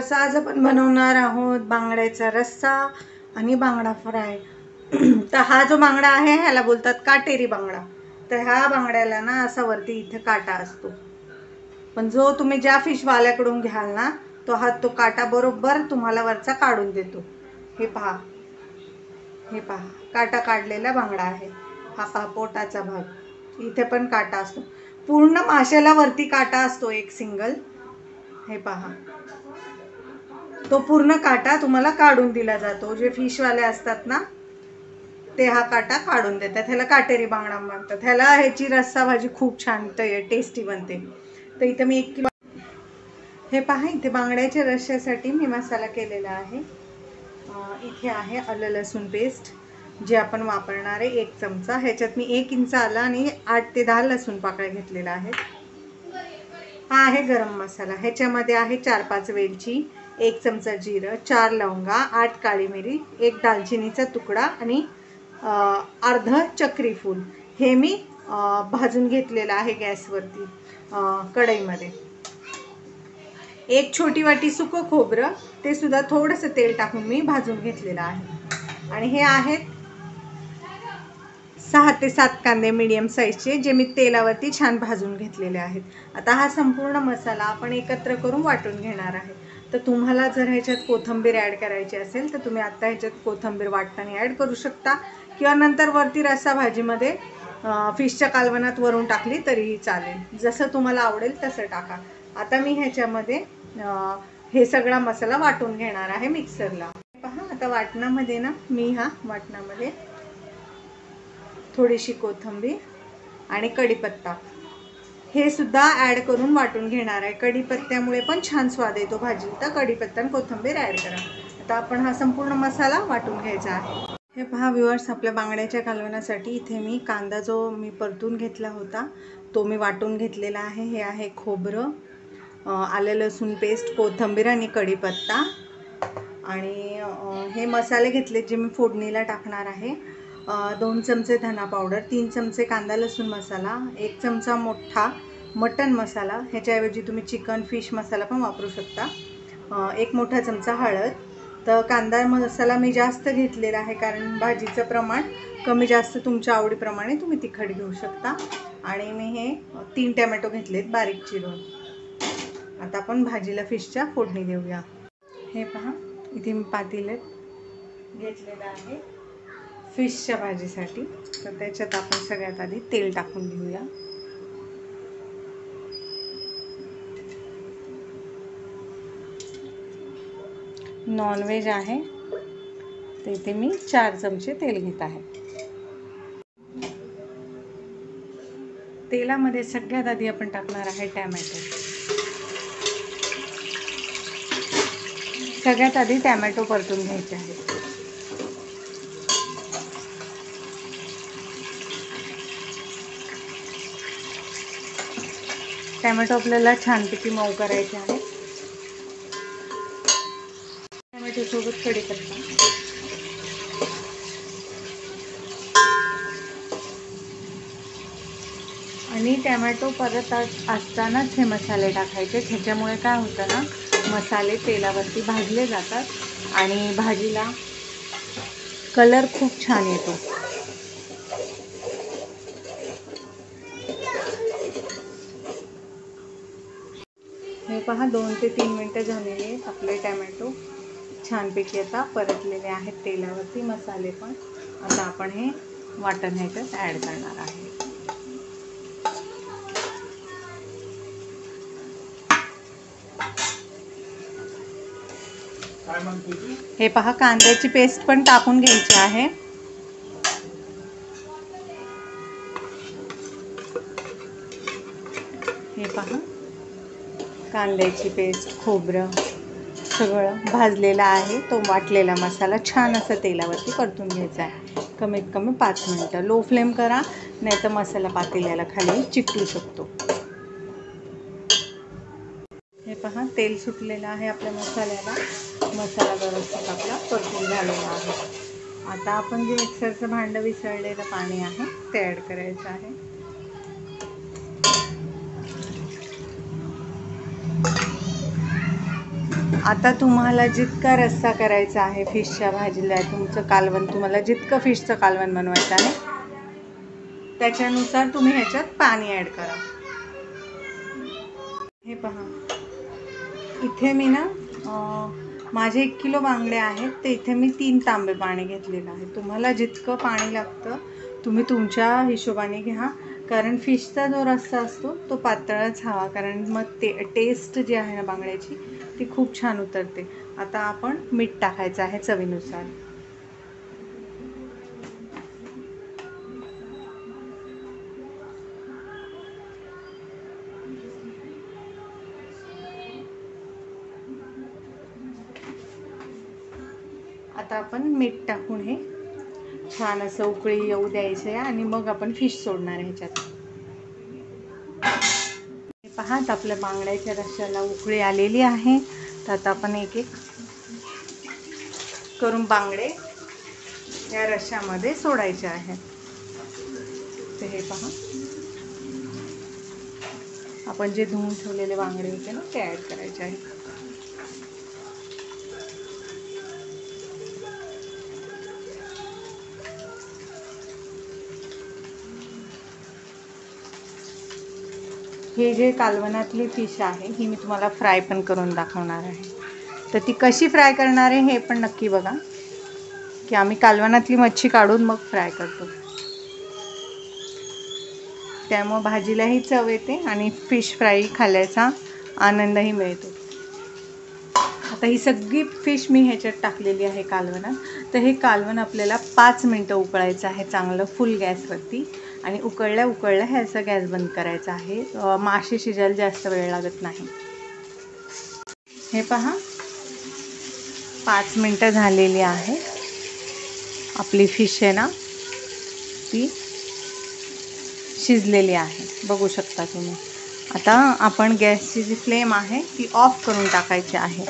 Viewers, आज आपण बनवणार आहोत बांगड्याचा रस्सा आणि बांगडा फ्राय। तर हा जो बांगडा आहे ह्याला बोलतात काटेरी बांगडा। तर ह्या बांगड्याला ना असा वरती इथे काटा असतो, पण जो तुम्ही ज्या फिश वाल्याकडून घ्याल ना तो काटा बरोबर तुम्हाला वरचा काढून देतो। हे पहा, हे पहा, काटा काढलेला बांगडा आहे। हा पहा पोटाचा भाग, इथे पण काटा असतो। पूर्ण माशाला वरती काटा असतो एक सिंगल। हे पहा, तो पूर्ण काटा तुम्हाला काढून दिला जातो। जे फिशवाले असतात ना ते हा काटा काढून देतात। ह्याला काटेरी बांगडा म्हणतात। ह्याला ह्याची रस्सा भाजी खूप छान टेस्टी बनते। तर इथे मी 1 किलो, हे पहा इथे बांगड्याच्या रस्स्यासाठी मी मसाला केलेला आहे। इथे आहे आलं लसूण पेस्ट जे आपण वापरणार आहे 1 चमचा। ह्याच्यात मी 1 इंच आलं आणि 8 ते 10 लसूण पाकळ्या घेतलेला आहे। हा आहे गरम मसाला, ह्याच्यामध्ये आहे 4-5 वेलची, 1 चमचा जिरं, 4 लवंगा, 8 काळी मिरी, 1 दालचिनीचा तुकडा आणि अर्ध चक्री फूल। हे मी भाजून घेतलेलं आहे गॅसवरती कढईमध्ये। 1 छोटी वाटी सुकं खोबरं, ते सुद्धा थोडंसं तेल टाकून मी भाजून घेतलेलं आहे। आणि हे आहेत 6 ते 7 कांदे मीडियम साईजचे, जे मी तेलावरती छान भाजून घेतलेले आहेत। आता हा संपूर्ण मसाला आपण एकत्र करून वाटून घेणार आहे। तर तुम्हाला जर ह्याच्यात कोथिंबीर ॲड करायची असेल तर तुम्ही आता ह्याच्यात कोथिंबीर वाटताना ॲड करू शकता, किंवा नंतर वरती रस्सा भाजीमध्ये फिशच्या कालवणात वरून टाकली तरीही चालेल। जसं तुम्हाला आवडेल तसं टाका। आता मी ह्याच्यामध्ये हे सगळा मसाला वाटून घेणार आहे मिक्सरला। पहा, आता वाटणामध्ये ना मी वाटणामध्ये थोडीशी कोथिंबीर आणि कढीपत्ता हे सुद्धा ॲड करून वाटून घेणार आहे। कढीपत्त्यामुळे पण छान स्वाद येतो भाजीला, तर कढीपत्ता आणि कोथिंबीर ॲड करा। आता आपण हा संपूर्ण मसाला वाटून घ्यायचा आहे। हे पहा व्ह्यूअर्स, आपल्या बांगड्याच्या कालवणासाठी इथे मी कांदा जो मी परतून घेतला होता तो मी वाटून घेतलेला आहे। हे आहे खोबरं, आलं लसूण पेस्ट, कोथिंबीर आणि कढीपत्ता, आणि हे मसाले घेतले जे मी फोडणीला टाकणार आहे। 2 चमचे धना पावडर, 3 चमचे कांदा लसूण मसाला, 1 चमचा मोठा मटन मसाला, ह्याच्याऐवजी तुम्ही चिकन फिश मसाला पण वापरू शकता, 1 मोठा चमचा हळद। तर कांदा मसाला मी जास्त घेतलेला आहे कारण भाजीचं प्रमाण कमी जास्त तुमच्या आवडीप्रमाणे तुम्ही तिखट घेऊ शकता। आणि मी हे 3 टोमॅटो घेतलेत बारीक चिरून। आता आपण भाजीला फिशच्या फोडणी देऊया। हे पहा, इथे मी पातेल्यात घेतलेलं आहे फिशच्या भाजीसाठी। तर त्याच्यात आपण सगळ्यात आधी तेल टाकून घेऊया। नॉनव्हेज आहे तर इथे मी 4 चमचे तेल घेत आहे। तेलामध्ये सगळ्यात आधी आपण टाकणार आहे टोमॅटो। सगळ्यात आधी टोमॅटो परतून घ्यायचे आहे। टोमॅटो आपल्याला छानपैकी मऊ करायचे आहे। टोमॅटो सोबत कढीपत्ता आणि टोमॅटो परतत असतानाच हे मसाले टाकायचे। ह्याच्यामुळे काय होतं ना, मसाले तेलावरती भाजले जातात आणि भाजीला कलर खूप छान येतो। हे पहा, 2 ते 3 मिनटं झालेली आहेत। आपले टोमॅटो छानपैकी आता परतलेले आहेत तेलावरती, मसाले पण। आता आपण हे वाटण ह्याच्यात ॲड करणार आहे। हे पहा, कांद्याची पेस्ट पण टाकून घ्यायची आहे। हे पहा, कांद्याची पेस्ट, खोबरं सगळं भाजलेला आहे। तो वाटलेला मसाला छान असं तेलावरती परतून घ्यायचा आहे। कमीत कमी 5 मिनटं लो फ्लेम करा, नाही तर मसाला पातेल्याला खाली चिकटू शकतो। हे पहा, तेल सुटलेलं आहे आपल्या मसाल्याला। मसाला व्यवस्थित आपला परतून झालेला आहे। आता आपण जे मिक्सरचं भांडं विसळलेलं पाणी आहे ते ॲड करायचं आहे। आता तुम्हाला जितका रस्सा करायचा आहे फिशच्या भाजीला, तुमचं कालवण, तुम्हाला जितकं फिशचं कालवण बनवायचं आहे त्याच्यानुसार तुम्ही ह्याच्यात पाणी ॲड करा. हे पहा, इथे मी ना माझे 1 किलो बांगडे आहेत, ते इथे मी 3 तांबे पाणी घेतलेलं आहे. तुम्हाला जितकं पाणी लागतं तुम्ही तुमच्या हिशोबाने घ्या, कारण फिशचा जो रस्सा असतो तो पातळच हवा, कारण मग ते टेस्ट जी आहे ना बांगड्याची ती खूप छान उतरते. आता आपण मीठ टाकायचं आहे चवीनुसार. आता आपण मीठ टाकून हे छान असं उकळी येऊ द्यायचं आहे आणि मग आपण फिश सोडणार आहे ह्याच्यात. पहा, आपल्या बांगड्याच्या रश्श्याला उकळी आलेली आहे. तर आता आपण एक एक करून बांगडे या रश्श्यामध्ये सोडायचे आहेत. तर हे पहा, आपण जे धुवून ठेवलेले बांगडे होते ना ते ॲड करायचे आहेत. हे जे कालवणातली फिश आहे ही मी तुम्हाला फ्राय पण करून दाखवणार आहे. तर ती कशी फ्राय करणार आहे हे पण नक्की बघा, की आम्ही कालवणातली मच्छी काढून मग फ्राय करतो. त्यामुळे भाजीलाही चव येते आणि फिश फ्राय खाल्ल्याचा आनंदही मिळतो. आता ही सगळी फिश मी ह्याच्यात टाकलेली आहे कालवणात. तर हे कालवण आपल्याला 5 मिनटं उकळायचं आहे चांगलं फुल गॅसवरती, आणि उकळल्या उकळल्या ह्याचा गॅस बंद करायचा आहे. मासे शिजायला जास्त वेळ लागत नाही. हे पहा, 5 मिनटं झालेली आहे. आपली फिश आहे ना ती शिजलेली आहे, बघू शकता तुम्ही. आता आपण गॅसची जी फ्लेम आहे ती ऑफ करून टाकायची आहे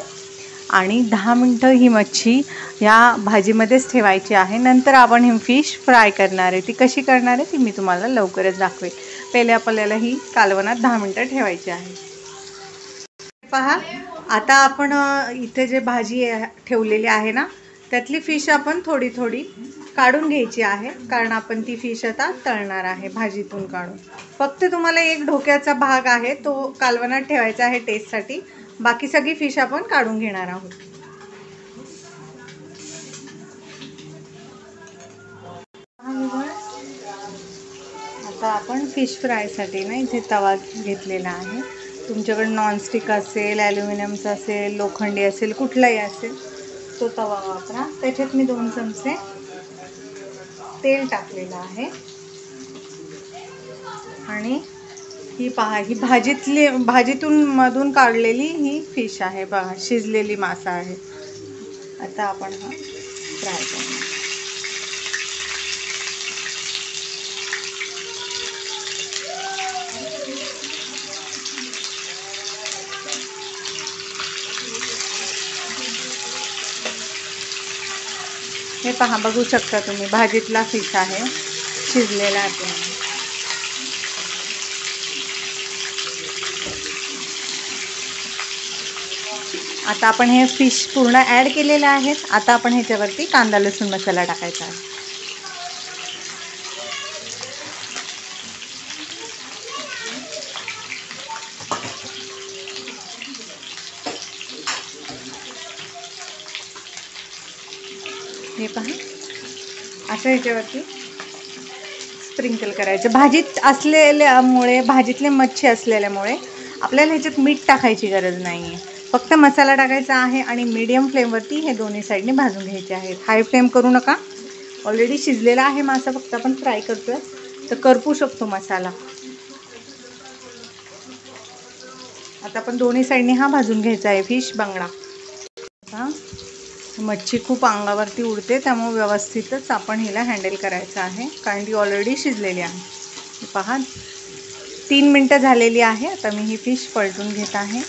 आणि 10 मिनटं ही मच्छी या भाजीमध्येच ठेवायची आहे. नंतर आपण ही फिश फ्राय करणार आहे. ती कशी करणार आहे ती मी तुम्हाला लवकरच दाखवेल. पहिले आपल्याला ही कालवणात 10 मिनटं ठेवायची आहे. पहा, आता आपण इथे जे भाजी ठेवलेली आहे ना त्यातली फिश आपण थोडी थोडी काढून घ्यायची आहे, कारण आपण ती फिश आता तळणार आहे भाजीतून काढून. फक्त तुम्हाला एक ढोक्याचा भाग आहे तो कालवणात ठेवायचा आहे टेस्टसाठी, बाकी सगळी फिश आपण काढून घेणार आहोत. आता आपण फिश फ्रायसाठी ना इथे तवा घेतलेला आहे. तुमच्याकडे नॉनस्टिक असेल, ॲल्युमिनियमचा असेल, लोखंडी असेल, कुठलाही असेल तो तवा वापरा. त्याच्यात मी 2 चमचे तेल टाकलेलं आहे आणि ही पहा, ही भाजीतून मधून काढलेली ही फिश आहे बघा, शिजलेली मासा आहे. आता आपण हा फ्राय करणार. हे पहा, बघू शकता तुम्ही, भाजीतला फिश आहे, शिजलेला आहे. आता आपण हे फिश पूर्ण ॲड केलेले आहेत. आता आपण ह्याच्यावरती कांदा लसूण मसाला टाकायचा आहे. हे पहा, असं ह्याच्यावरती स्प्रिंकल करायचं. भाजीत असलेल्यामुळे, भाजीतले मच्छी असलेल्यामुळे आपल्याला ह्याच्यात मीठ टाकायची गरज नाही आहे. फक्त मसाला टाकायचा आहे आणि मीडियम फ्लेमवरती हे दोन्ही साईडने भाजून घ्यायचे आहेत. हाय फ्लेम करू नका. ऑलरेडी शिजलेला आहे मासा, फक्त आपण फ्राय करतो आहे तर करपू शकतो मसाला. आता आपण दोन्ही साईडने हा भाजून घ्यायचा आहे फिश बांगडा. आता मच्छी खूप अंगावरती उडते, त्यामुळे व्यवस्थितच आपण हिला हँडल करायचं आहे, कारण ती ऑलरेडी शिजलेली आहे. पहा, 3 मिनटं झालेली आहे. आता मी ही फिश पलटून घेत आहे.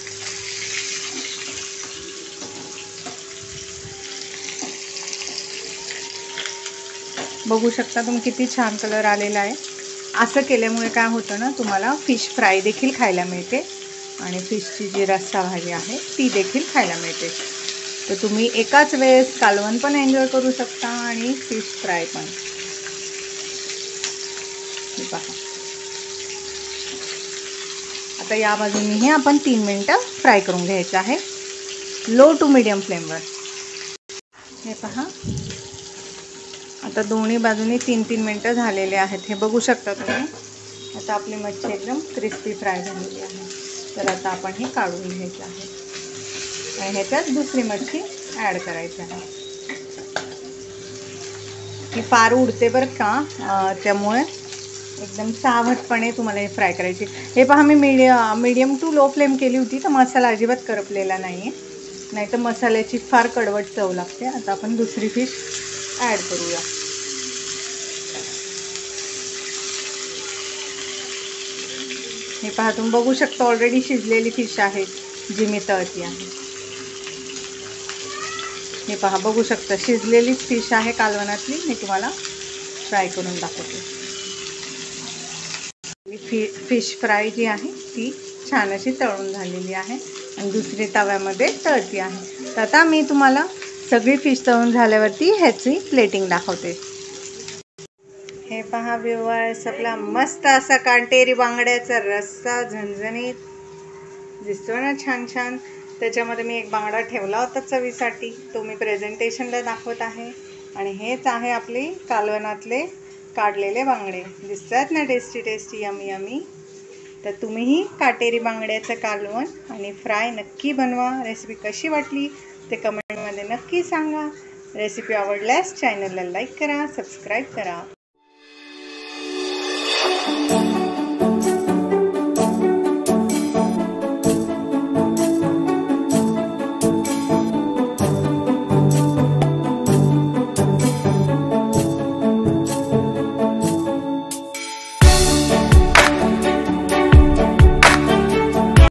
बघू शकता तुम्ही किती छान कलर आलेला आहे. असं केल्यामुळे काय होतं ना, तुम्हाला फिश फ्राय देखील खायला मिळते. आणि फिशची जी रस्सा भाजी आहे ती देखील खायला मिळते. तर तुम्ही एकाच वेळेस कालवण पण एन्जॉय करू शकता आणि फिश फ्राय पण. हे पहा, आता या बाजूनेही आपण 3 मिनिटं फ्राय करून घ्यायचं आहे लो टू मीडियम फ्लेमवर. हे पहा, आता दोन्ही बाजूनी 3-3 मिनिटं झालेले आहेत. हे बघू शकता तुम्ही. आता आपली मच्छी एकदम क्रिस्पी फ्राय झालेली आहे. तर आता आपण हे काढून घ्यायचं आहे आणि ह्याच्यात दुसरी मच्छी ॲड करायची आहे. ही फार उडते बरं का, त्यामुळे एकदम सावधपणे तुम्हाला हे फ्राय करायची. हे पहा, मी मीडियम टू लो फ्लेम केली होती तर मसाला अजिबात करपलेला नाही आहे, नाही तर मसाल्याची फार कडवट चव लागते. आता आपण दुसरी फिश ॲड करूया. हे पहा, तुम्ही बघू शकता ऑलरेडी शिजलेली फिश आहे जी मी तळती आहे. हे पहा, बघू शकता शिजलेलीच फिश आहे कालवणातली. मी तुम्हाला फ्राय करून दाखवते. फिश फ्राय जी आहे ती छान अशी तळून झालेली आहे आणि दुसरी तव्यामध्ये तळती आहे. तर आता मी तुम्हाला सगळी फिश तळून झाल्यावरती ह्याची प्लेटिंग दाखवते. हे पहा व्ह्यूअर्स, आपला मस्त असा काटेरी बांगड्याचा रस्सा झणझणीत दिसतो ना, छान छान. त्याच्यामध्ये मी एक बांगडा ठेवला होता चवीसाठी, तो मी प्रेझेंटेशनला दाखवत आहे. आणि हेच आहे आपले कालवणातले काढलेले बांगडे. दिसतात ना टेस्टी टेस्टी, यमी यमी. तर तुम्हीही काटेरी बांगड्याचं कालवण आणि फ्राय नक्की बनवा. रेसिपी कशी वाटली ते कमेंटमध्ये नक्की सांगा. रेसिपी आवडल्यास चॅनलला लाईक करा, सबस्क्राईब करा.